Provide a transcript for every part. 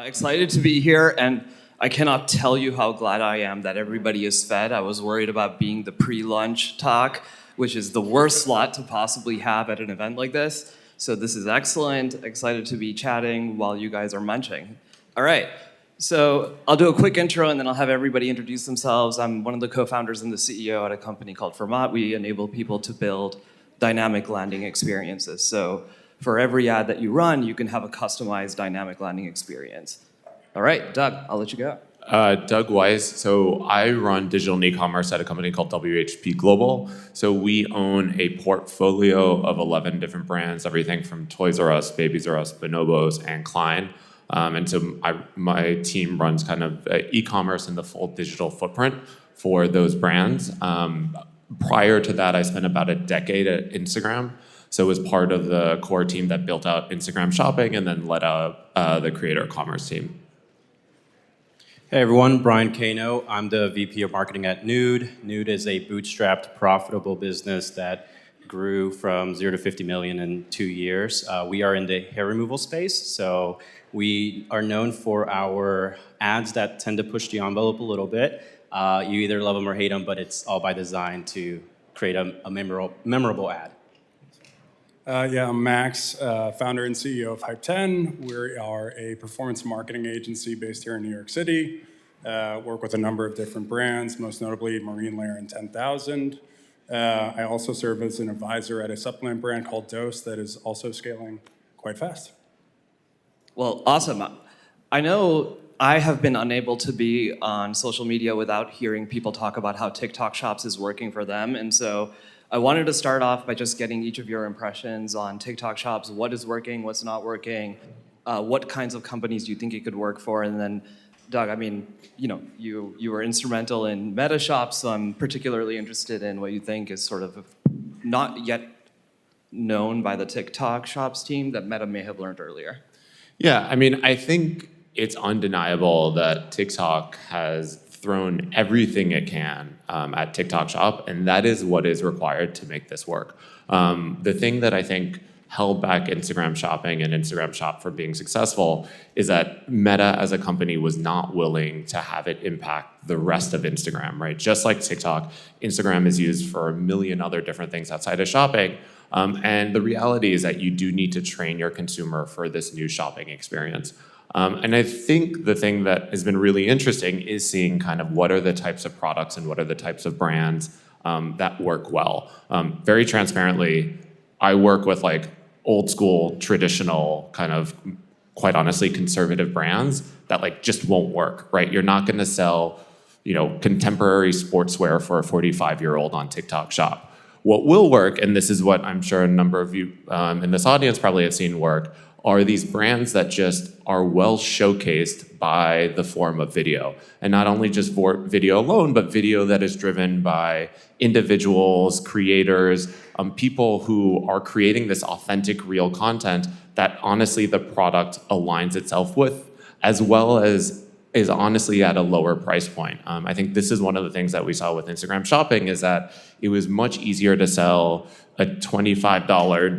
Excited to be here, and I cannot tell you how glad I am that everybody is fed. I was worried about being the pre-lunch talk, which is the worst slot to possibly have at an event like this. So this is excellent. Excited to be chatting while you guys are munching. All right, so I'll do a quick intro and then I'll have everybody introduce themselves. I'm one of the co-founders and the CEO at a company called Format. We enable people to build dynamic landing experiences. So for every ad that you run, you can have a customized dynamic landing experience. All right, Doug, I'll let you go. Doug Weiss. So I run digital and e-commerce at a company called WHP Global. So we own a portfolio of 11 different brands, everything from Toys R Us, Babies R Us, Bonobos, and Klein. And so my team runs kind of e-commerce and the full digital footprint for those brands. Prior to that, I spent about a decade at Instagram. So was part of the core team that built out Instagram shopping and then led the creator commerce team. Hey everyone, Brian Kano. I'm the VP of Marketing at Nude. Nude is a bootstrapped, profitable business that grew from 0 to 50 million in 2 years. We are in the hair removal space, so we are known for our ads that tend to push the envelope a little bit. You either love them or hate them, but it's all by design to create a memorable ad. I'm Max, founder and CEO of Hype10. We are a performance marketing agency based here in New York City. Work with a number of different brands, most notably Marine Layer and 10,000. I also serve as an advisor at a supplement brand called Dose that is also scaling quite fast. Well, awesome. I know I have been unable to be on social media without hearing people talk about how TikTok Shops is working for them. And so I wanted to start off by just getting each of your impressions on TikTok Shops. What is working, what's not working, what kinds of companies do you think it could work for? And then, Doug, I mean, you were instrumental in Meta Shops, so I'm particularly interested in what you think is sort of not yet known by the TikTok Shops team that Meta may have learned earlier. Yeah, I mean, I think it's undeniable that TikTok has thrown everything it can at TikTok Shop, and that is what is required to make this work. The thing that I think held back Instagram shopping and Instagram Shop from being successful is that Meta as a company was not willing to have it impact the rest of Instagram, right? Just like TikTok, Instagram is used for a million other different things outside of shopping. And the reality is that you do need to train your consumer for this new shopping experience. And I think the thing that has been really interesting is seeing kind of what are the types of products and what are the types of brands that work well. Very transparently, I work with like old school, traditional, kind of, quite honestly, conservative brands that like just won't work, right? You're not gonna sell, contemporary sportswear for a 45-year-old on TikTok Shop. What will work, and this is what I'm sure a number of you in this audience probably have seen work, are these brands that just are well showcased by the form of video. And not only just video alone, but video that is driven by individuals, creators, people who are creating this authentic, real content that honestly the product aligns itself with, as well as is honestly at a lower price point. I think this is one of the things that we saw with Instagram shopping is that it was much easier to sell a $25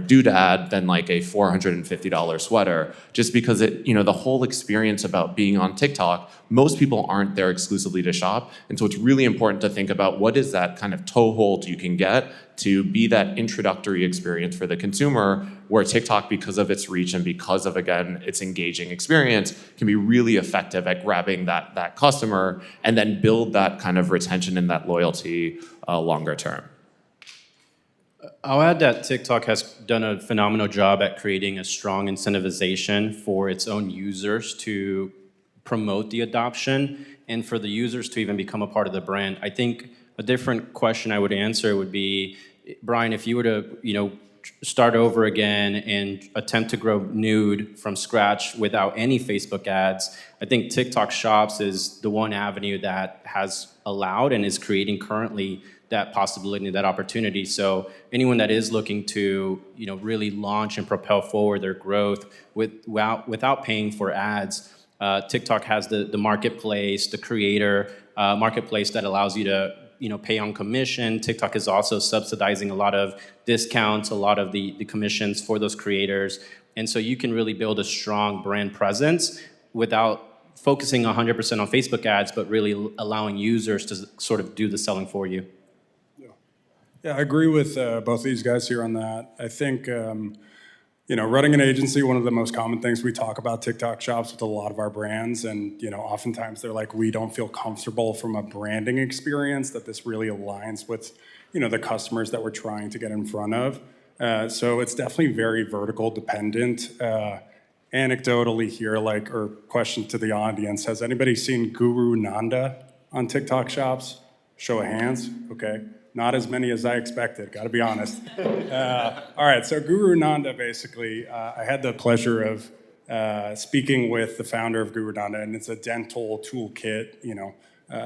doodad than like a $450 sweater, just because the whole experience about being on TikTok, most people aren't there exclusively to shop. And so it's really important to think about what is that kind of toehold you can get to be that introductory experience for the consumer, where TikTok, because of its reach and because of, again, its engaging experience, can be really effective at grabbing that customer and then build that kind of retention and that loyalty longer term. I'll add that TikTok has done a phenomenal job at creating a strong incentivization for its own users to promote the adoption and for the users to even become a part of the brand. I think a different question I would answer would be, Brian, if you were to, start over again and attempt to grow Nude from scratch without any Facebook ads, I think TikTok Shops is the one avenue that has allowed and is creating currently that possibility, that opportunity. So anyone that is looking to, really launch and propel forward their growth without paying for ads, TikTok has the marketplace, the creator marketplace that allows you to, pay on commission. TikTok is also subsidizing a lot of discounts, a lot of the commissions for those creators. And so you can really build a strong brand presence without focusing 100% on Facebook ads, but really allowing users to sort of do the selling for you. Yeah, I agree with both these guys here on that. I think, running an agency, one of the most common things we talk about TikTok shops with a lot of our brands, and oftentimes they're like, we don't feel comfortable from a branding experience that this really aligns with, the customers that we're trying to get in front of. So it's definitely very vertical dependent. Anecdotally here, or question to the audience, has anybody seen Guru Nanda on TikTok shops? Show of hands, okay. Not as many as I expected, gotta be honest. All right, so Guru Nanda, basically, I had the pleasure of speaking with the founder of Guru Nanda, and it's a dental toolkit,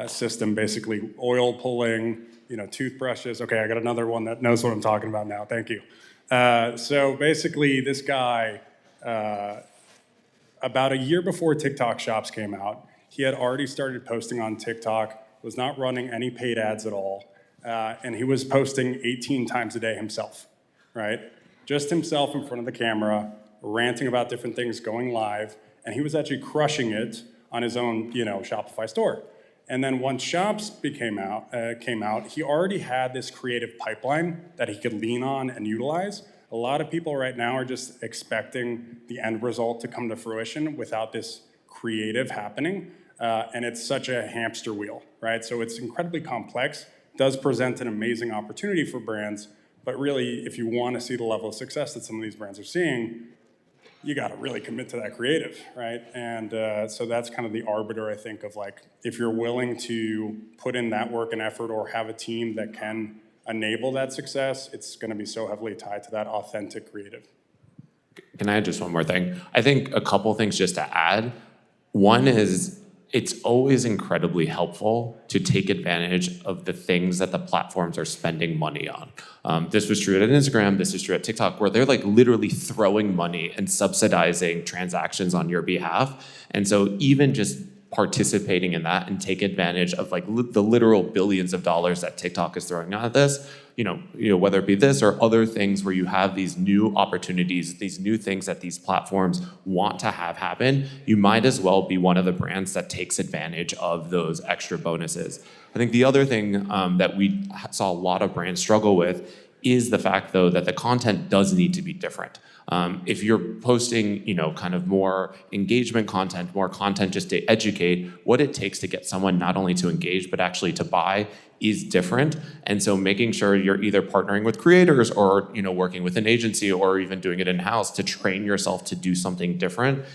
system, basically oil pulling, toothbrushes. Okay, I got another one that knows what I'm talking about now, thank you. So basically, this guy, about a year before TikTok shops came out, he had already started posting on TikTok, was not running any paid ads at all. And he was posting 18 times a day himself, right? Just himself in front of the camera, ranting about different things, going live, and he was actually crushing it on his own, Shopify store. And then once Shops came out, he already had this creative pipeline that he could lean on and utilize. A lot of people right now are just expecting the end result to come to fruition without this creative happening, and it's such a hamster wheel, right? So it's incredibly complex. Does present an amazing opportunity for brands, but really, if you want to see the level of success that some of these brands are seeing, you got to really commit to that creative, right? And so that's kind of the arbiter, I think, of if you're willing to put in that work and effort or have a team that can enable that success, it's going to be so heavily tied to that authentic creative. Can I add just one more thing? I think a couple things just to add. One is, it's always incredibly helpful to take advantage of the things that the platforms are spending money on. This was true at Instagram, this is true at TikTok, where they're literally throwing money and subsidizing transactions on your behalf. And so even just participating in that and take advantage of the literal billions of dollars that TikTok is throwing at this, whether it be this or other things where you have these new opportunities, these new things that these platforms want to have happen, you might as well be one of the brands that takes advantage of those extra bonuses. I think the other thing that we saw a lot of brands struggle with is the fact, though, that the content does need to be different. If you're posting, kind of more engagement content, more content just to educate, what it takes to get someone not only to engage, but actually to buy is different. And so making sure you're either partnering with creators or, working with an agency or even doing it in-house to train yourself to do something different,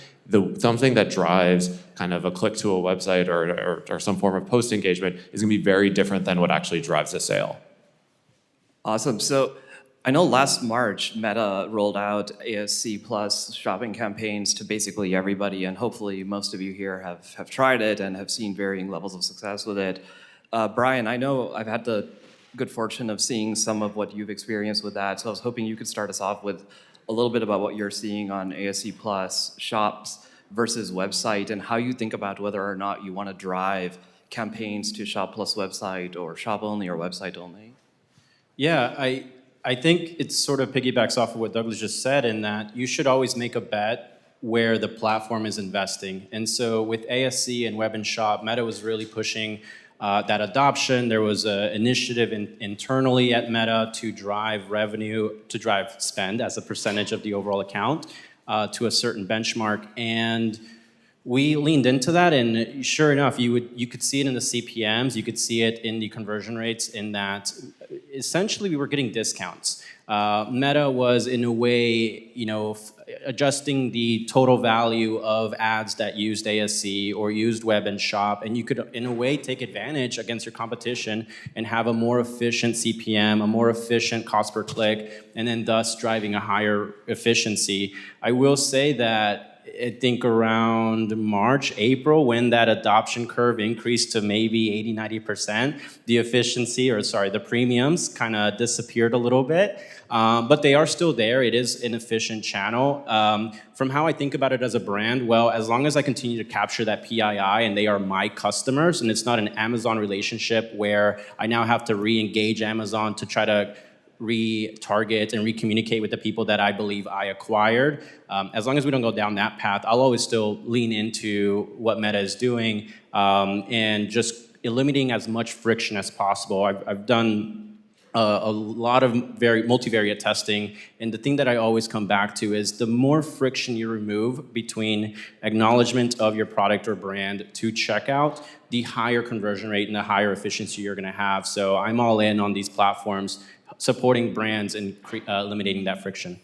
something that drives kind of a click to a website or some form of post engagement is gonna be very different than what actually drives a sale. Awesome. So I know last March, Meta rolled out ASC Plus shopping campaigns to basically everybody, and hopefully most of you here have tried it and have seen varying levels of success with it. Brian, I know I've had the good fortune of seeing some of what you've experienced with that, so I was hoping you could start us off with a little bit about what you're seeing on ASC Plus shops versus website, and how you think about whether or not you want to drive campaigns to Shop Plus website or shop only or website only. Yeah, I think it sort of piggybacks off of what Douglas just said, in that you should always make a bet where the platform is investing. And so with ASC and Web and Shop, Meta was really pushing that adoption. There was an initiative internally at Meta to drive revenue, to drive spend as a percentage of the overall account to a certain benchmark. And we leaned into that, and sure enough, you could see it in the CPMs, you could see it in the conversion rates, in that essentially we were getting discounts. Meta was, in a way, adjusting the total value of ads that used ASC or used Web and Shop, and you could, in a way, take advantage against your competition and have a more efficient CPM, a more efficient cost per click, and then thus driving a higher efficiency. I will say that I think around March, April, when that adoption curve increased to maybe 80-90%, the premiums kind of disappeared a little bit. But they are still there. It is an efficient channel. From how I think about it as a brand, well, as long as I continue to capture that PII and they are my customers, and it's not an Amazon relationship where I now have to re-engage Amazon to try to retarget and recommunicate with the people that I believe I acquired. As long as we don't go down that path, I'll always still lean into what Meta is doing and just eliminating as much friction as possible. I've done a lot of multivariate testing, and the thing that I always come back to is the more friction you remove between acknowledgement of your product or brand to checkout, the higher conversion rate and the higher efficiency you're going to have. So I'm all in on these platforms, supporting brands and eliminating that friction.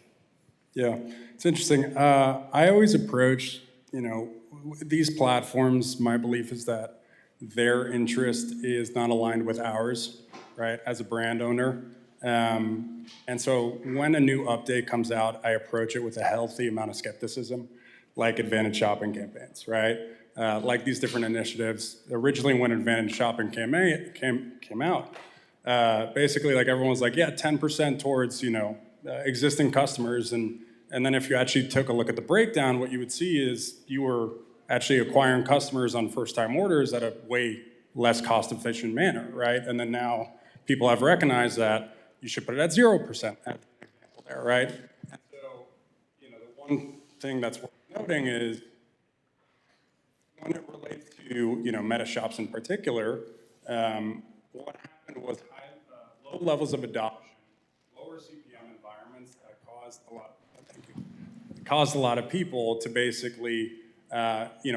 Yeah, it's interesting. I always approach, these platforms, my belief is that their interest is not aligned with ours, right, as a brand owner. And so when a new update comes out, I approach it with a healthy amount of skepticism, like Advantage Shopping campaigns, right? Like these different initiatives. Originally, when Advantage Shopping came out, basically, like everyone was like, yeah, 10% towards, existing customers. And then if you actually took a look at the breakdown, what you would see is you were actually acquiring customers on first-time orders at a way less cost-efficient manner, right? And then now people have recognized that you should put it at 0% at the example there, right? And so, the one thing that's worth noting is when it relates to, Meta Shops in particular, what happened was low levels of adoption, lower CPM environments that caused a lot of people to basically,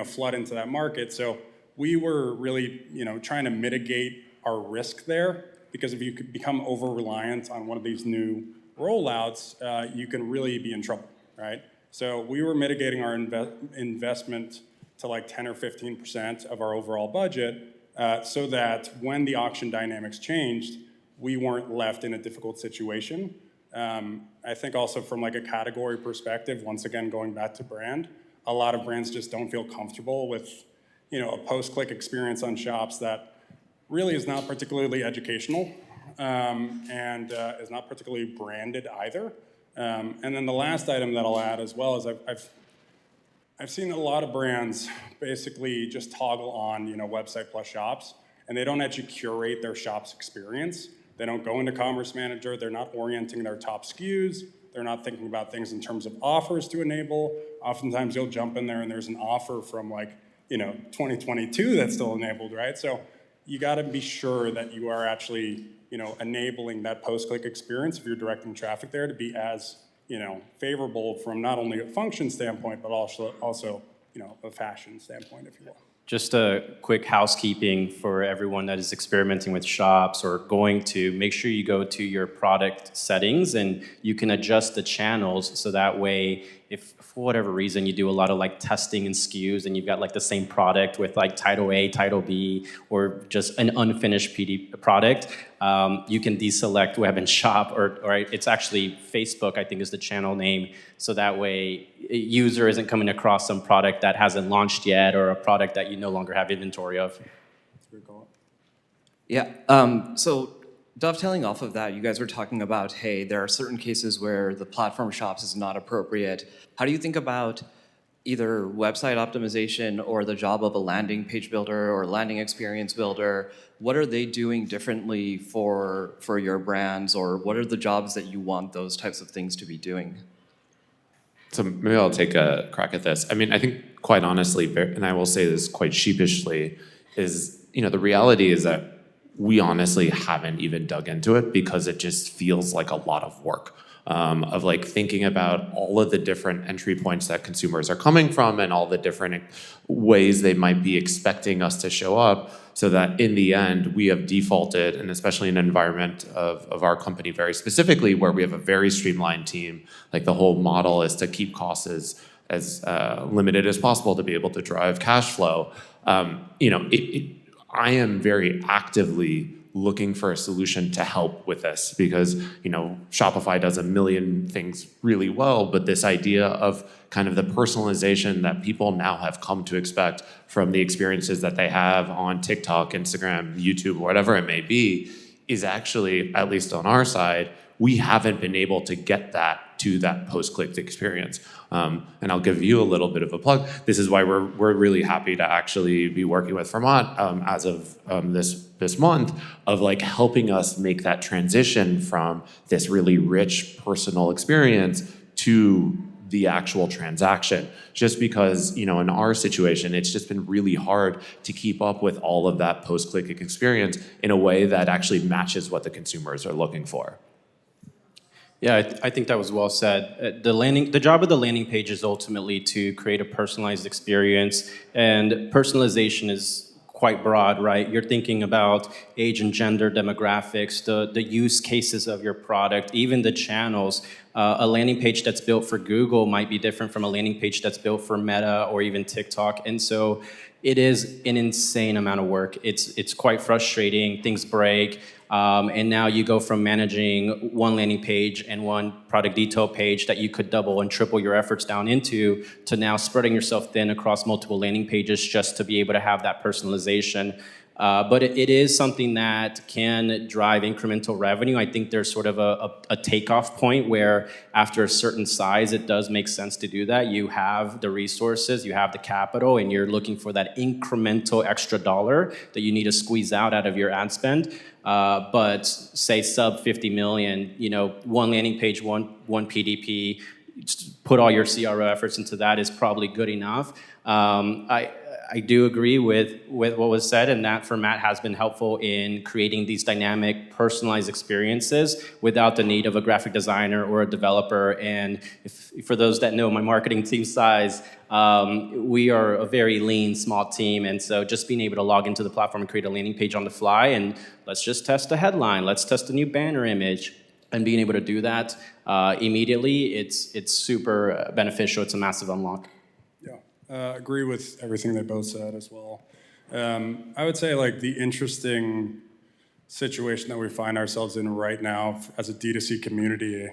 flood into that market. So we were really, trying to mitigate our risk there, because if you could become over-reliant on one of these new rollouts, you can really be in trouble, right? So we were mitigating our investment to like 10 or 15% of our overall budget, so that when the auction dynamics changed, we weren't left in a difficult situation. I think also from like a category perspective, once again, going back to brand, a lot of brands just don't feel comfortable with, a post-click experience on shops that really is not particularly educational, and is not particularly branded either. And then the last item that I'll add as well is I've seen a lot of brands basically just toggle on, website plus shops, and they don't actually curate their shop's experience. They don't go into Commerce Manager. They're not orienting their top SKUs. They're not thinking about things in terms of offers to enable. Oftentimes you'll jump in there and there's an offer from 2022 that's still enabled, right? So you got to be sure that you are actually, enabling that post-click experience if you're directing traffic there to be as, favorable from not only a function standpoint, but also, a fashion standpoint, if you will. Just a quick housekeeping for everyone that is experimenting with shops or going to make sure you go to your product settings and you can adjust the channels so that way if for whatever reason you do a lot of like testing and SKUs and you've got like the same product with like title A, title B, or just an unfinished PD product, you can deselect web and shop, or it's actually Facebook, I think is the channel name. So that way a user isn't coming across some product that hasn't launched yet or a product that you no longer have inventory of. Yeah, so dovetailing off of that, you guys were talking about, hey, there are certain cases where the platform shops is not appropriate. How do you think about either website optimization or the job of a landing page builder or landing experience builder? What are they doing differently for your brands, or what are the jobs that you want those types of things to be doing? So maybe I'll take a crack at this. I mean, I think quite honestly, and I will say this quite sheepishly, is, the reality is that we honestly haven't even dug into it because it just feels like a lot of work. Of like thinking about all of the different entry points that consumers are coming from and all the different ways they might be expecting us to show up, so that in the end we have defaulted, and especially in an environment of our company very specifically where we have a very streamlined team, like the whole model is to keep costs as limited as possible to be able to drive cash flow. I am very actively looking for a solution to help with this because, Shopify does a million things really well, but this idea of kind of the personalization that people now have come to expect from the experiences that they have on TikTok, Instagram, YouTube, whatever it may be, is actually, at least on our side, we haven't been able to get that to that post-click experience. And I'll give you a little bit of a plug. This is why we're really happy to actually be working with Vermont as of this month, of like helping us make that transition from this really rich personal experience to the actual transaction. Just because, in our situation, it's just been really hard to keep up with all of that post-click experience in a way that actually matches what the consumers are looking for. Yeah, I think that was well said. The job of the landing page is ultimately to create a personalized experience, and personalization is quite broad, right? You're thinking about age and gender demographics, the use cases of your product, even the channels. A landing page that's built for Google might be different from a landing page that's built for Meta or even TikTok. And so it is an insane amount of work. It's quite frustrating. Things break. And now you go from managing one landing page and one product detail page that you could double and triple your efforts down into, to now spreading yourself thin across multiple landing pages just to be able to have that personalization. But it is something that can drive incremental revenue. I think there's sort of a takeoff point where after a certain size, it does make sense to do that. You have the resources, you have the capital, and you're looking for that incremental extra dollar that you need to squeeze out of your ad spend. But say sub 50 million, one landing page, one PDP, put all your CRO efforts into that is probably good enough. I do agree with what was said, and that format has been helpful in creating these dynamic, personalized experiences without the need of a graphic designer or a developer. And for those that know my marketing team size, we are a very lean, small team, and so just being able to log into the platform and create a landing page on the fly, and let's just test a headline, let's test a new banner image, and being able to do that immediately, it's super beneficial. It's a massive unlock. Agree with everything they both said as well. I would say like the interesting situation that we find ourselves in right now as a D2C community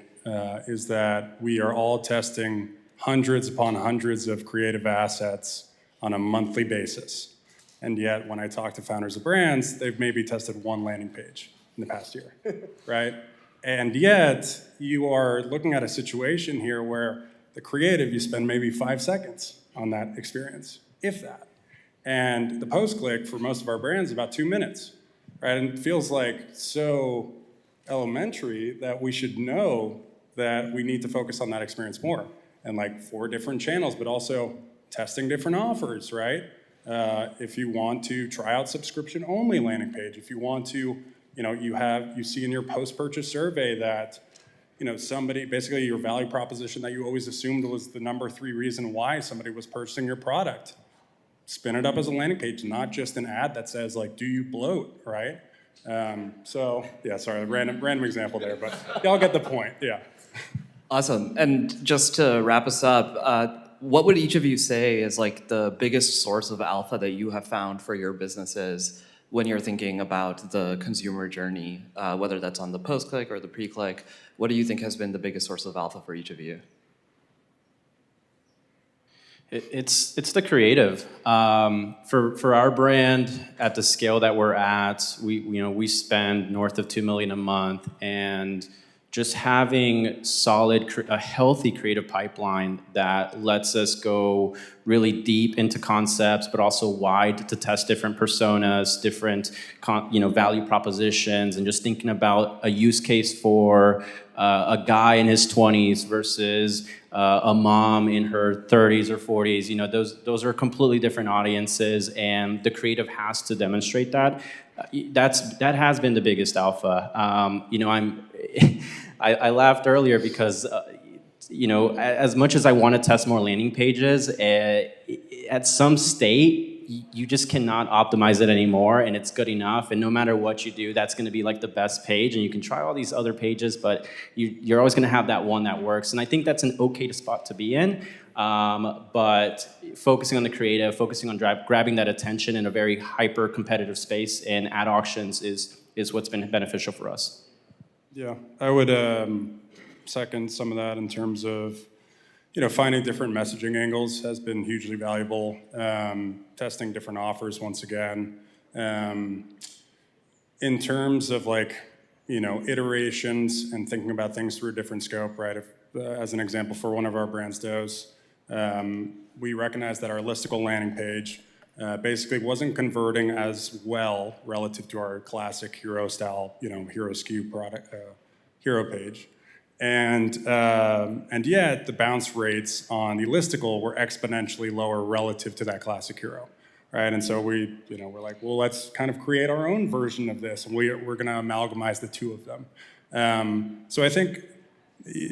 is that we are all testing hundreds upon hundreds of creative assets on a monthly basis. And yet when I talk to founders of brands, they've maybe tested one landing page in the past year, right? And yet you are looking at a situation here where the creative, you spend maybe 5 seconds on that experience, if that. And the post-click for most of our brands is about 2 minutes, right? And it feels like so elementary that we should know that we need to focus on that experience more. And like 4 different channels, but also testing different offers, right? If you want to try out subscription-only landing page, if you want to, you see in your post-purchase survey that somebody, basically your value proposition that you always assumed was the number 3 reason why somebody was purchasing your product. Spin it up as a landing page, not just an ad that says like, do you bloat, right? So yeah, sorry, random example there, but y'all get the point, yeah. Awesome. And just to wrap us up, what would each of you say is like the biggest source of alpha that you have found for your businesses when you're thinking about the consumer journey, whether that's on the post-click or the pre-click? What do you think has been the biggest source of alpha for each of you? It's the creative. For our brand at the scale that we're at, we spend north of $2 million a month, and just having a healthy creative pipeline that lets us go really deep into concepts, but also wide to test different personas, different value propositions, and just thinking about a use case for a guy in his 20s versus a mom in her 30s or 40s. Those are completely different audiences, and the creative has to demonstrate that. That has been the biggest alpha. I laughed earlier because, as much as I want to test more landing pages, at some state, you just cannot optimize it anymore, and it's good enough. And no matter what you do, that's going to be like the best page. And you can try all these other pages, but you're always going to have that one that works. And I think that's an okay spot to be in. But focusing on the creative, focusing on grabbing that attention in a very hyper competitive space and ad auctions is what's been beneficial for us. Yeah, I would second some of that in terms of, finding different messaging angles has been hugely valuable. Testing different offers once again. In terms of iterations and thinking about things through a different scope, right? as an example for one of our brand stows, we recognized that our listicle landing page basically wasn't converting as well relative to our classic hero style, hero SKU product, hero page. And yet the bounce rates on the listicle were exponentially lower relative to that classic hero, right? And so we're like, well, let's kind of create our own version of this, and we're going to amalgamize the two of them. So I think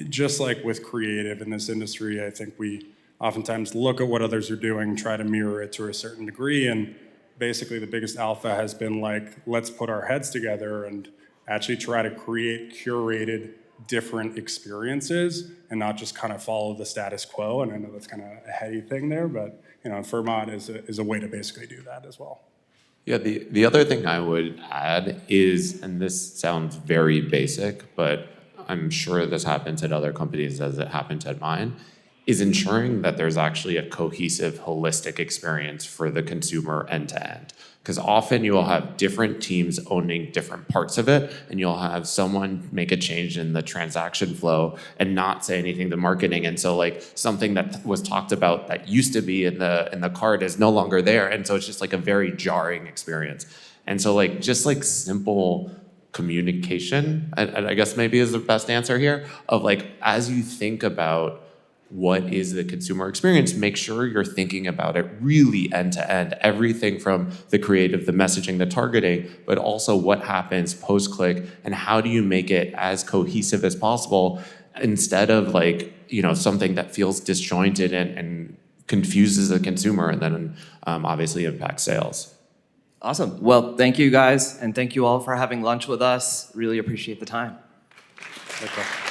just like with creative in this industry, I think we oftentimes look at what others are doing, try to mirror it to a certain degree, and basically the biggest alpha has been like, let's put our heads together and actually try to create curated different experiences and not just kind of follow the status quo. And I know that's kind of a heady thing there, but Fermat is a way to basically do that as well. Yeah, the other thing I would add is, and this sounds very basic, but I'm sure this happens at other companies as it happens at mine, is ensuring that there's actually a cohesive, holistic experience for the consumer end to end. Because often you will have different teams owning different parts of it, and you'll have someone make a change in the transaction flow and not say anything to marketing. And so like something that was talked about that used to be in the cart is no longer there. And so it's just like a very jarring experience. And so like just like simple communication, I guess maybe is the best answer here, of like as you think about what is the consumer experience, make sure you're thinking about it really end to end, everything from the creative, the messaging, the targeting, but also what happens post-click and how do you make it as cohesive as possible instead of like, something that feels disjointed and confuses the consumer and then obviously impacts sales. Awesome. Well, thank you guys, and thank you all for having lunch with us. Really appreciate the time. Okay.